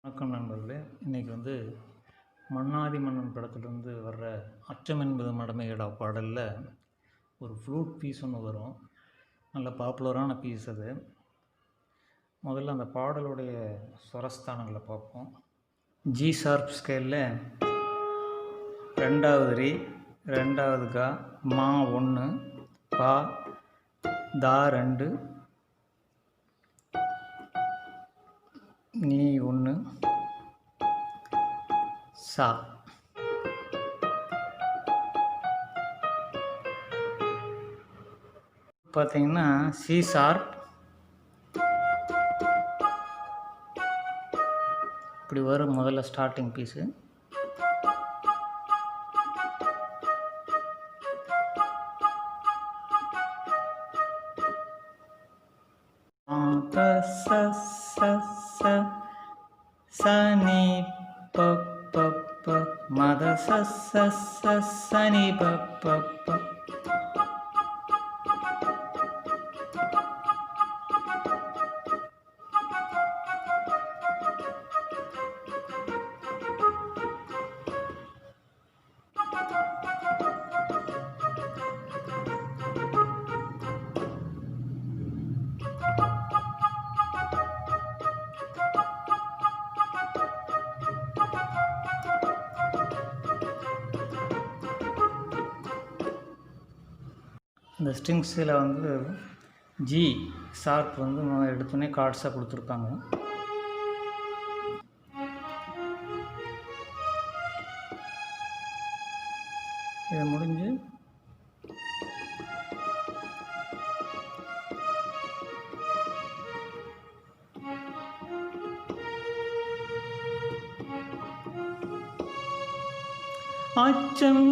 வணக்கம் நண்பர்களே. இன்றைக்கி மன்னாதி மன்னன் படத்துலேருந்து வர்ற அச்சம் என்பது மடமையடா பாடலில் ஒரு ஃப்ளூட் பீஸ் ஒன்று வரும். நல்ல பாப்புலரான பீஸ் அது. முதல்ல அந்த பாடலுடைய ஸ்வரஸ்தானங்களை பார்ப்போம். ஜி ஷார்ப் ஸ்கேலில் 2வது ரீ, 2வது கா, மா 1, பா, தா 2, நீ 1, சா. பார்த்தீங்கன்னா சி ஷார்ப் இப்படி வரும் முதல்ல ஸ்டார்டிங் பீஸு. சனி பப்ப மத சனி பப்ப. இந்த ஸ்ட்ரிங்ஸில் ஜி ஷார்ப் எடுத்தோடனே கார்ட்ஸாக கொடுத்துருக்காங்க. இது முடிஞ்சு அச்சம்